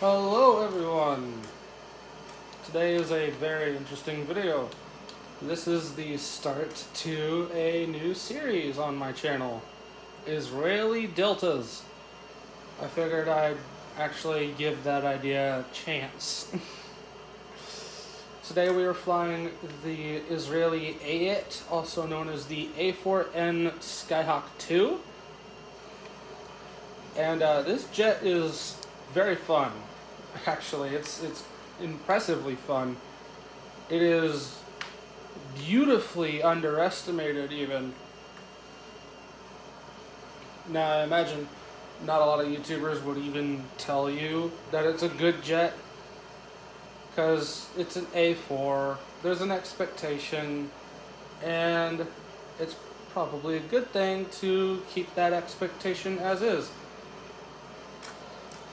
Hello everyone! Today is a very interesting video. This is the start to a new series on my channel, Isreali Deltas. I figured I'd actually give that idea a chance. Today we are flying the Isreali Ayit, also known as the A4-N Skyhawk 2. And this jet is very fun. Actually, it's impressively fun. It is beautifully underestimated even. Now I imagine not a lot of YouTubers would even tell you that it's a good jet, because it's an A4, there's an expectation, and it's probably a good thing to keep that expectation as is.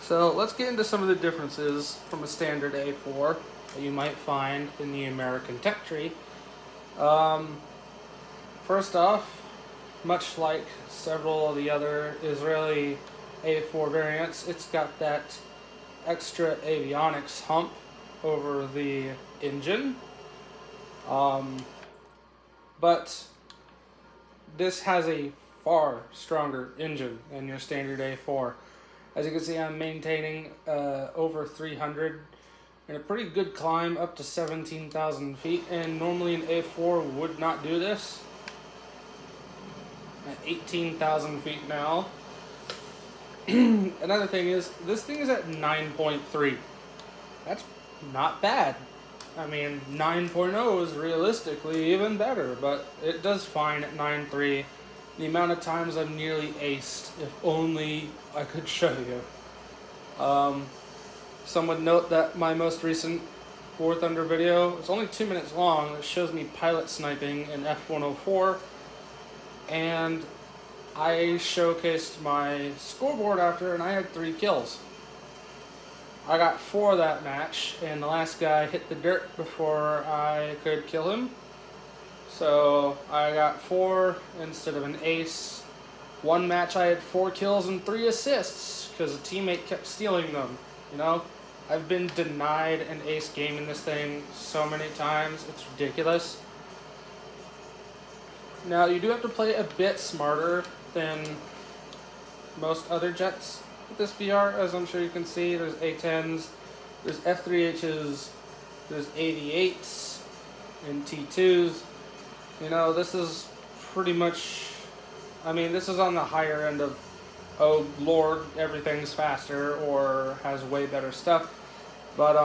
So let's get into some of the differences from a standard A4 that you might find in the American tech tree. First off, much like several of the other Isreali A4 variants, it's got that extra avionics hump over the engine. But this has a far stronger engine than your standard A4. As you can see, I'm maintaining over 300 and a pretty good climb up to 17,000 feet, and normally an A4 would not do this. At 18,000 feet now. Another thing is, this thing is at 9.3. That's not bad. I mean, 9.0 is realistically even better, but it does fine at 9.3. The amount of times I've nearly aced, if only I could show you. Some would note that my most recent War Thunder video, it's only 2 minutes long. It shows me pilot sniping in F-104, and I showcased my scoreboard after, and I had 3 kills. I got 4 that match, and the last guy hit the dirt before I could kill him. So I got 4 instead of an ace. One match I had 4 kills and 3 assists because a teammate kept stealing them. You know, I've been denied an ace game in this thing so many times, it's ridiculous. Now you do have to play a bit smarter than most other jets with this BR, as I'm sure you can see. There's A10s, there's F3Hs, there's AV8s and T2s. You know, this is pretty much, I mean, this is on the higher end of, oh lord, everything's faster or has way better stuff. But,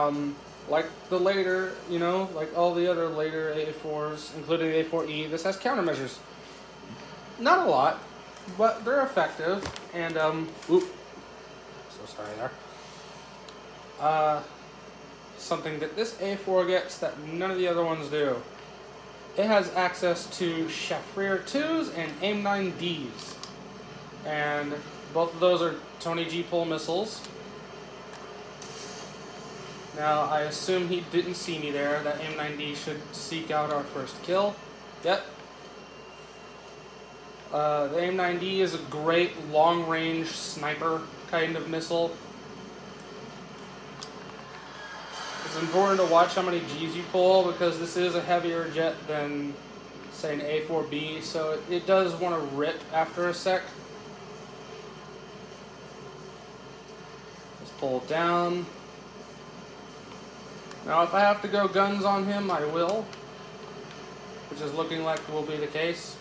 like the later, you know, like all the other later A4s, including the A4E, this has countermeasures. Not a lot, but they're effective, and, so sorry there. Something that this A4 gets that none of the other ones do. It has access to Shafrir 2s and AIM-9Ds, and both of those are Tony G pull missiles. Now I assume he didn't see me there. That AIM-9D should seek out our first kill. Yep. The AIM-9D is a great long-range sniper kind of missile. It's important to watch how many Gs you pull, because this is a heavier jet than, say, an A4B, so it does want to rip after a sec. Let's pull it down. Now if I have to go guns on him, I will, which is looking like will be the case.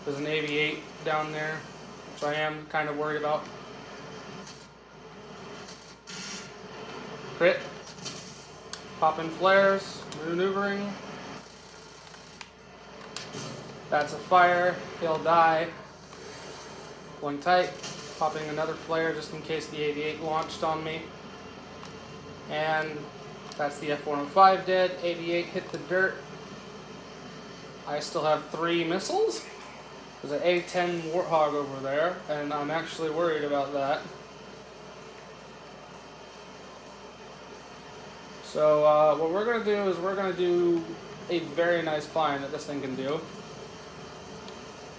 There's an AV8 down there, which I am kind of worried about. Crit. Popping flares, maneuvering. That's a fire, he'll die. Pulling tight, popping another flare just in case the AV8 launched on me. And that's the F-105 dead. AV8 hit the dirt. I still have 3 missiles. There's an A-10 Warthog over there, and I'm actually worried about that. So what we're going to do is we're going to do a very nice climb that this thing can do.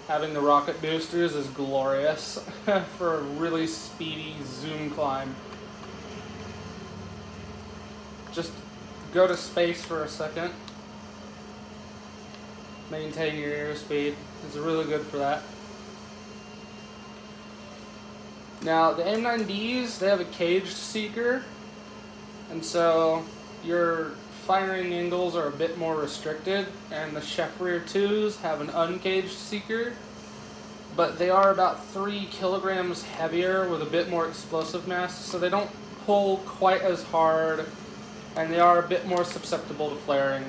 Having the rocket boosters is glorious for a really speedy zoom climb. just go to space for a second. Maintain your airspeed. It's really good for that. Now, the AIM-9Ds, they have a caged seeker, and so your firing angles are a bit more restricted, and the Chevrier 2s have an uncaged seeker, but they are about 3 kilograms heavier with a bit more explosive mass, so they don't pull quite as hard, and they are a bit more susceptible to flaring.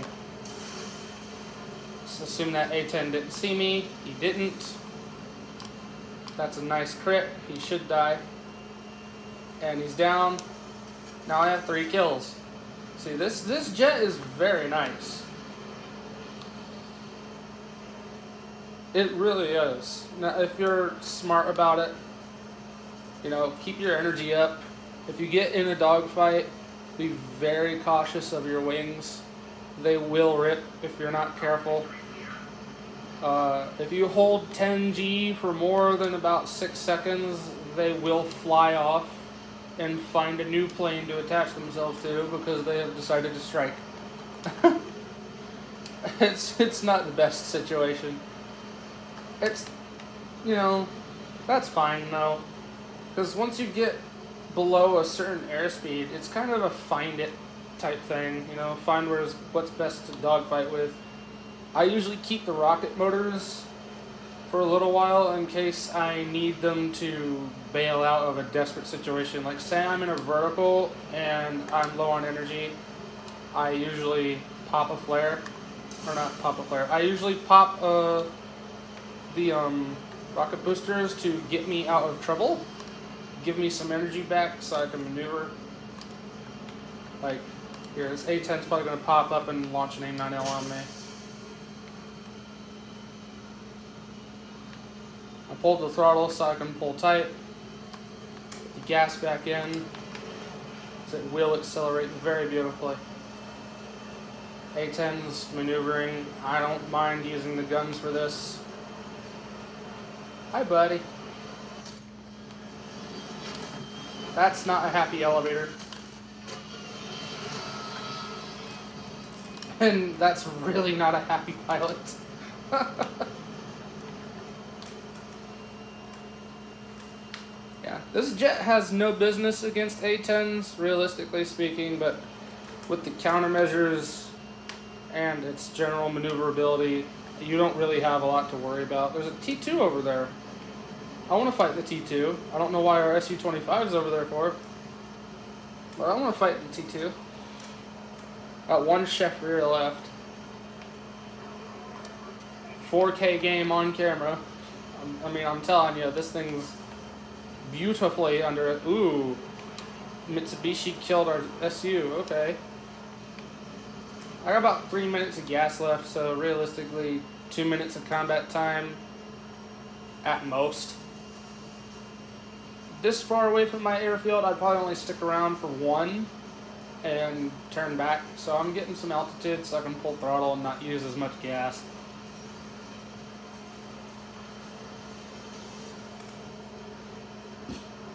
So assume that A10 didn't see me. He didn't. That's a nice crit. He should die. And he's down. Now I have 3 kills. See, this jet is very nice. It really is. Now, if you're smart about it, you know, keep your energy up. If you get in a dogfight, be very cautious of your wings. They will rip if you're not careful. If you hold 10G for more than about 6 seconds, they will fly off and find a new plane to attach themselves to because they have decided to strike. It's not the best situation. It's, you know, that's fine though, because once you get below a certain airspeed, it's kind of a find it type thing, you know, find what's best to dogfight with. I usually keep the rocket motors for a little while in case I need them to bail out of a desperate situation. Like, say I'm in a vertical and I'm low on energy, I usually pop a flare, or not pop a flare, I usually pop the rocket boosters to get me out of trouble, give me some energy back so I can maneuver. Like, here, this A-10's probably going to pop up and launch an AIM-9L on me. I pulled the throttle so I can pull tight, put the gas back in, so it will accelerate very beautifully. A-10's maneuvering. I don't mind using the guns for this. Hi, buddy. That's not a happy elevator. And that's really not a happy pilot. Yeah, this jet has no business against A-10s, realistically speaking, but with the countermeasures and its general maneuverability, you don't really have a lot to worry about. There's a T-2 over there. I want to fight the T-2. I don't know why our Su-25 is over there for, but I want to fight the T-2. Got 1 Chevrier left. 4K game on camera. I mean, I'm telling you, this thing's beautifully under it. Ooh, Mitsubishi killed our SU. Okay. I got about 3 minutes of gas left, so realistically 2 minutes of combat time at most. This far away from my airfield, I'd probably only stick around for 1 and turn back. So I'm getting some altitude so I can pull throttle and not use as much gas.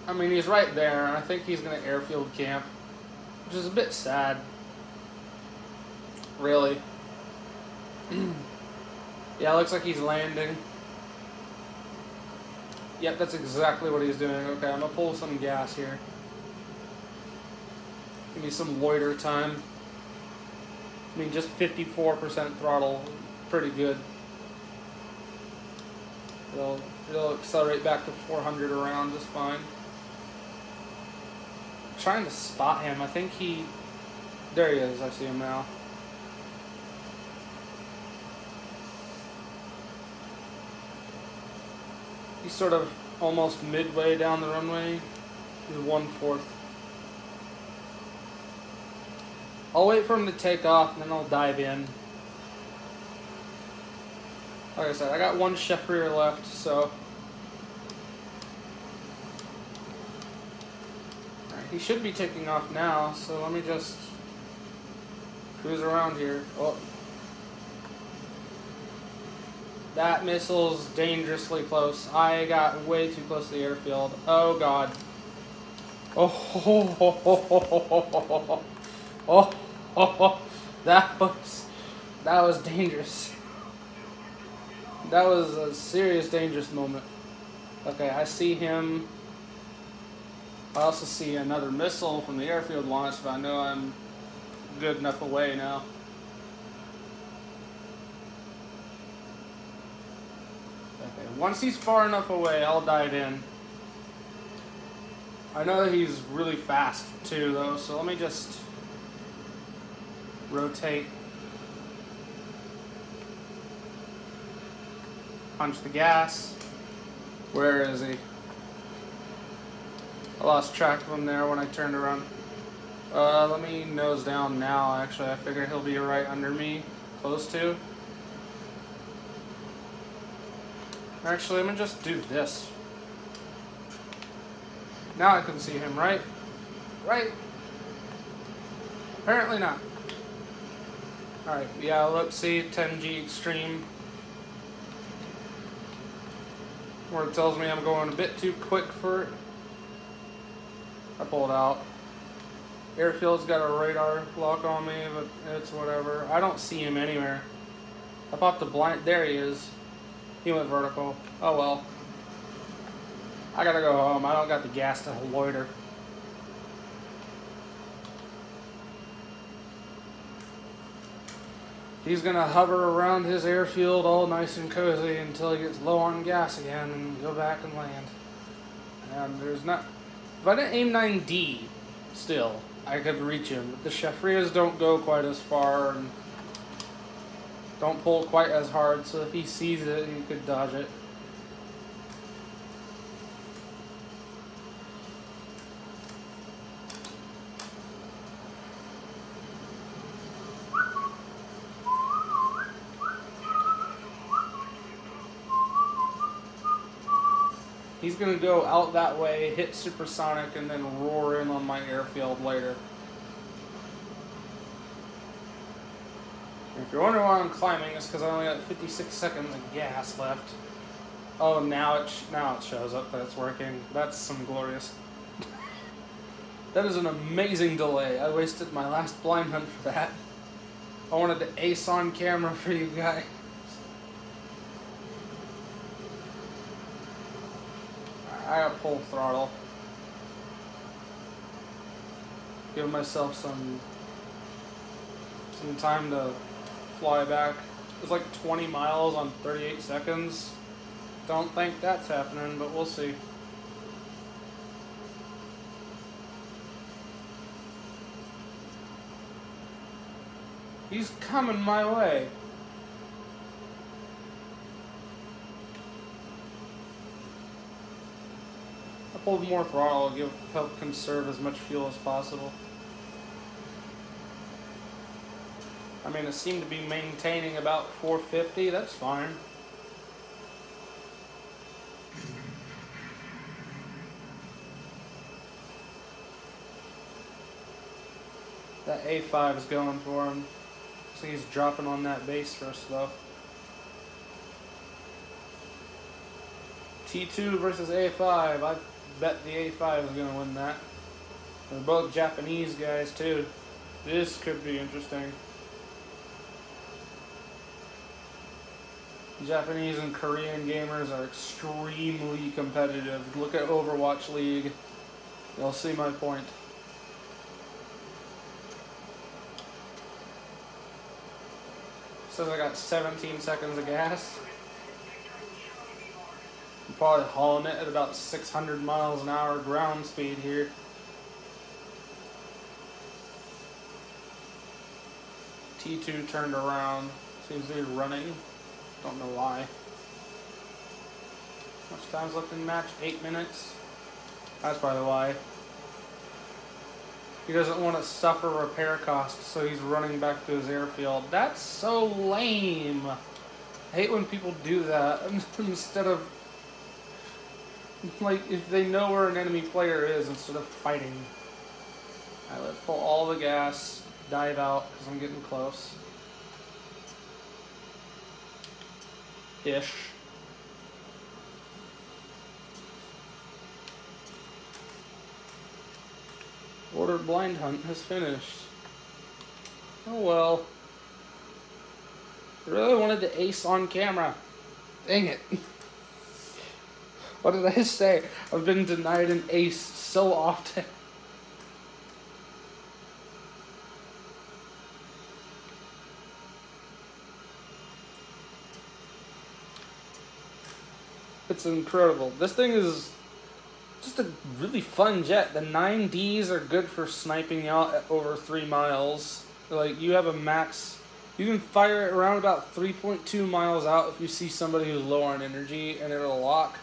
I mean, he's right there, and I think he's going to airfield camp, which is a bit sad. Really. Yeah, it looks like he's landing. Yep, that's exactly what he's doing. Okay, I'm going to pull some gas here. Give me some loiter time. I mean, just 54% throttle. Pretty good. It'll accelerate back to 400 around just fine. I'm trying to spot him. I think he... There he is. I see him now. He's sort of almost midway down the runway. He's 1/4. I'll wait for him to take off and then I'll dive in. Like I said, I got 1 Chevrier left, so... Alright, he should be taking off now, so let me just cruise around here. Oh. That missile's dangerously close. I got way too close to the airfield. Oh god. Oh, Oh, oh, oh, that was dangerous. That was a serious dangerous moment. Okay, I see him. I also see another missile from the airfield launch, but I know I'm good enough away now. Okay, once he's far enough away, I'll dive in. I know he's really fast too, though, so let me just rotate. Punch the gas. Where is he? I lost track of him there when I turned around. Let me nose down now, actually. I figure he'll be right under me, close to. Actually, I'm gonna just do this. Now I can see him, right? Right? Apparently not. Alright, yeah, look, see, 10G extreme. Where it tells me I'm going a bit too quick for it. I pulled out. Airfield's got a radar lock on me, but it's whatever. I don't see him anywhere. I popped the blind. There he is. He went vertical. Oh well. I gotta go home. I don't got the gas to loiter. He's gonna hover around his airfield all nice and cozy until he gets low on gas again and go back and land. And there's not... If I didn't aim 9D still, I could reach him. But the Shafrias don't go quite as far and don't pull quite as hard, so if he sees it, he could dodge it. He's going to go out that way, hit supersonic, and then roar in on my airfield later. And if you're wondering why I'm climbing, it's because I only got 56 seconds of gas left. Oh, now it shows up that it's working. That's some glorious... That is an amazing delay. I wasted my last blind hunt for that. I wanted to ace on camera for you guys. I got full throttle. Give myself some time to fly back. It's like 20 miles on 38 seconds. Don't think that's happening, but we'll see. He's coming my way. Pulled more throttle to help conserve as much fuel as possible. I mean, it seemed to be maintaining about 450. That's fine. That A5 is going for him. So he's dropping on that base first, though. T2 versus A5. I bet the A5 is going to win that. They're both Japanese guys, too. This could be interesting. Japanese and Korean gamers are extremely competitive. Look at Overwatch League. You'll see my point. Says I got 17 seconds of gas. I'm probably hauling it at about 600 miles an hour ground speed here. T2 turned around. Seems to be running. Don't know why. How much time's left in the match? 8 minutes. That's probably why. He doesn't want to suffer repair costs, so he's running back to his airfield. That's so lame. I hate when people do that instead of, like, if they know where an enemy player is instead of fighting. Alright, let's pull all the gas, dive out, because I'm getting close. Ish. Ordered blind hunt has finished. Oh well. I really wanted to ace on camera. Dang it. What did I say? I've been denied an ace so often. It's incredible. This thing is just a really fun jet. The 9Ds are good for sniping out at over 3 miles. Like, you have a max... You can fire it around about 3.2 miles out if you see somebody who's low on energy and it'll lock.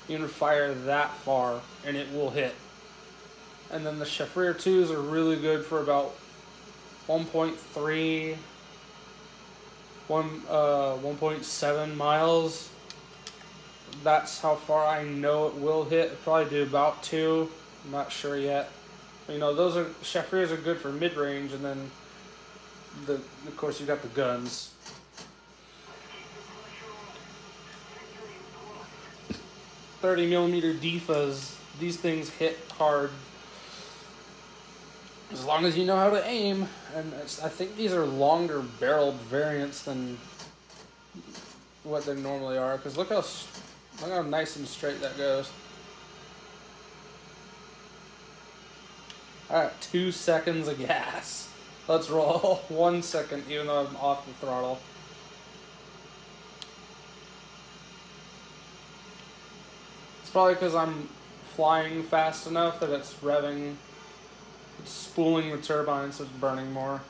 You can fire that far and it will hit. And then the Chaffeur 2s are really good for about 1.3, 1.7 miles. That's how far I know it will hit. It'll probably do about 2. I'm not sure yet. You know, those are Chaffeurs are good for mid-range, and then of course you got the guns. .30mm Defas. These things hit hard. As long as you know how to aim, and I think these are longer barreled variants than what they normally are. Because look how nice and straight that goes. Alright, 2 seconds of gas. Let's roll. 1 second, even though I'm off the throttle. It's probably because I'm flying fast enough that it's revving. It's spooling the turbine, so it's burning more.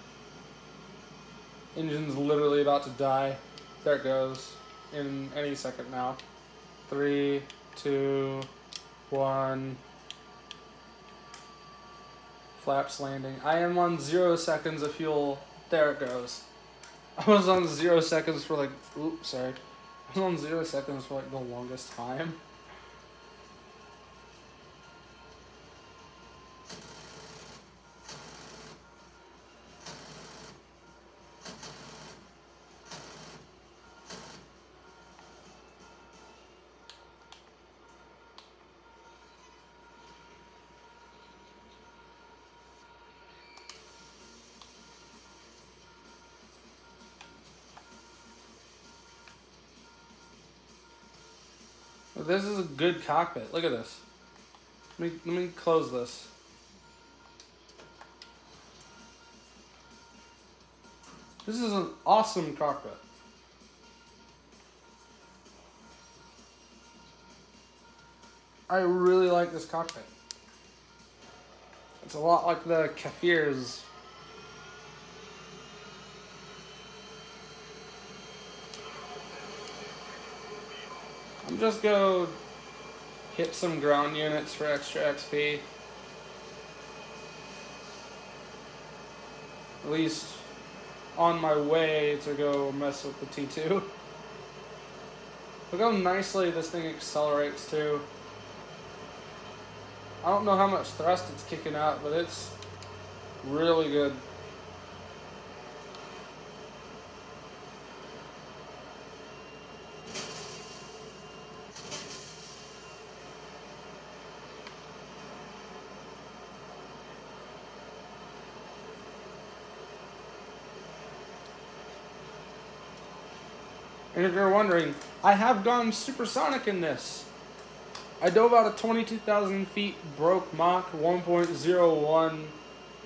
Engine's literally about to die. There it goes. In any second now. 3, 2, 1. Flaps landing. I am on 0 seconds of fuel. There it goes. I was on 0 seconds for like... Oops, sorry. I was on 0 seconds for like the longest time. This is a good cockpit. Look at this. Let me close this. This is an awesome cockpit. I really like this cockpit. It's a lot like the Kafirs. I'm just go hit some ground units for extra XP. At least on my way to go mess with the T2. Look how nicely this thing accelerates too. I don't know how much thrust it's kicking out, but it's really good. And if you're wondering, I have gone supersonic in this. I dove out of 22,000 feet, broke Mach 1.01,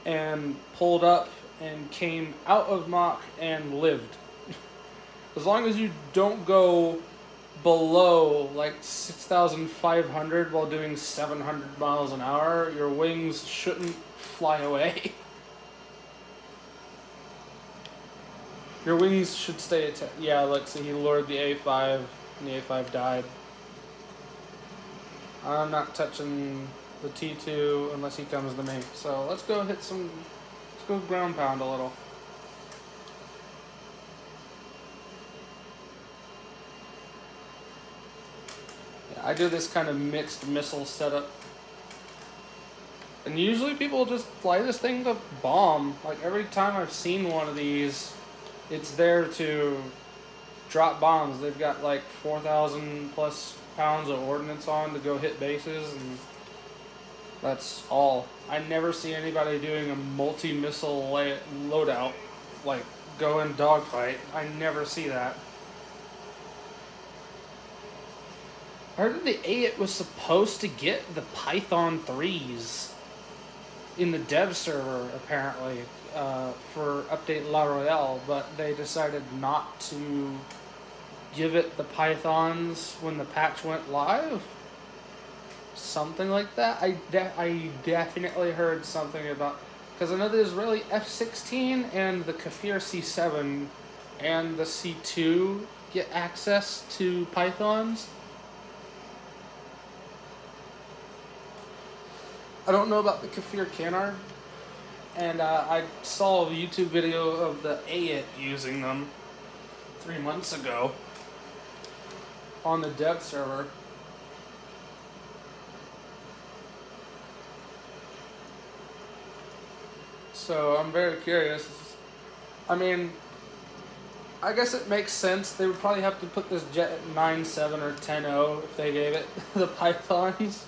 and pulled up and came out of Mach and lived. As long as you don't go below like 6,500 while doing 700 miles an hour, your wings shouldn't fly away. Your wings should stay attached. Yeah, look, so he lured the A5, and the A5 died. I'm not touching the T2 unless he comes to me. So let's go hit some, let's go ground pound a little. Yeah, I do this kind of mixed missile setup. And usually people just fly this thing to bomb. Like every time I've seen one of these, it's there to drop bombs. They've got like 4,000 plus pounds of ordnance on to go hit bases, and that's all. I never see anybody doing a multi-missile loadout. like, go in dogfight. I never see that. I heard that the Ayit was supposed to get the Python 3s in the dev server, apparently, for update La Royale, but they decided not to give it the Pythons when the patch went live. Something like that. I definitely heard something about, because I know the Israeli F-16 and the Kafir C7 and the C2 get access to Pythons. I don't know about the Kafir Canard, and I saw a YouTube video of the Ayit using them 3 months ago on the dev server. So I'm very curious. I mean, I guess it makes sense. They would probably have to put this jet at 9.7 or 10.0 if they gave it the Pythons.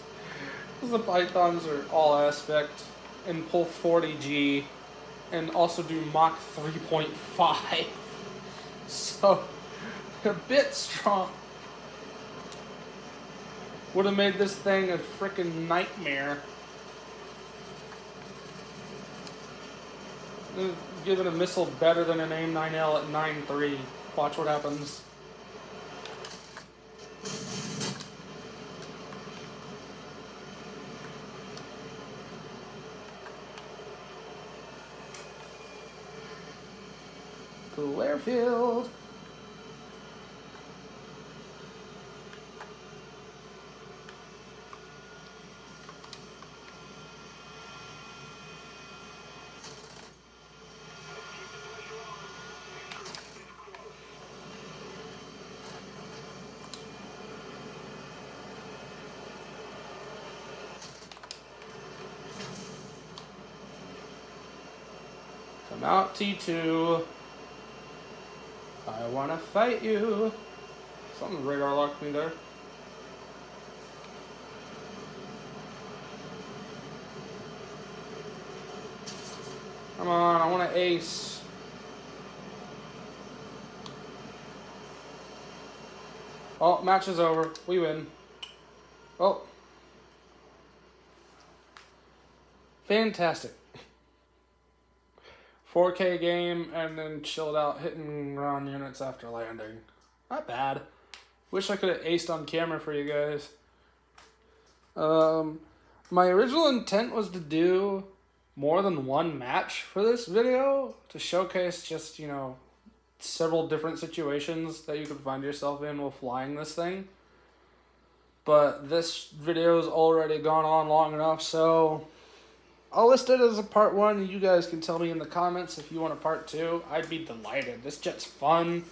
Because the Pythons are all aspect and pull 40G and also do Mach 3.5. So, they're a bit strong. Would have made this thing a freaking nightmare. Giving a missile better than an AIM-9L at 9.3. Watch what happens. Cool airfield. Come out, T2. I wanna fight you. Something radar locked me there. Come on, I want to ace. Oh, match is over. We win. Oh. Fantastic. 4K game and then chilled out hitting ground units after landing. Not bad. Wish I could have aced on camera for you guys. My original intent was to do more than one match for this video to showcase just, you know, several different situations that you could find yourself in while flying this thing. But this video's already gone on long enough, so I'll list it as a part 1. You guys can tell me in the comments if you want a part 2. I'd be delighted. This jet's fun.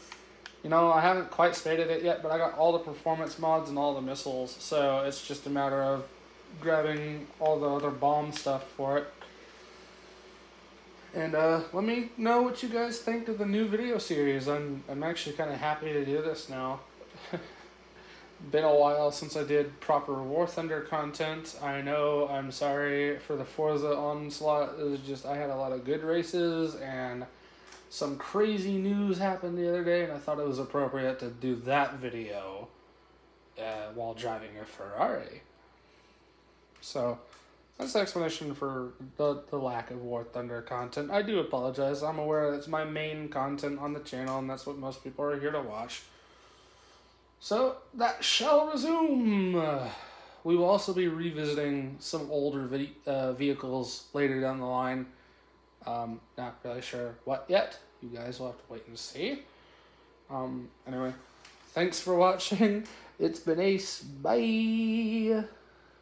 You know, I haven't quite spaded it yet, but I got all the performance mods and all the missiles, so it's just a matter of grabbing all the other bomb stuff for it. And let me know what you guys think of the new video series. I'm actually kind of happy to do this now. Been a while since I did proper War Thunder content. I know, I'm sorry for the Forza onslaught. It was just, I had a lot of good races and some crazy news happened the other day, and I thought it was appropriate to do that video while driving a Ferrari. So that's the explanation for the lack of War Thunder content. I do apologize. I'm aware it's my main content on the channel, and that's what most people are here to watch. So, that shall resume. We will also be revisiting some older vehicles later down the line. Not really sure what yet. You guys will have to wait and see. Anyway, thanks for watching. It's been Ace. Bye.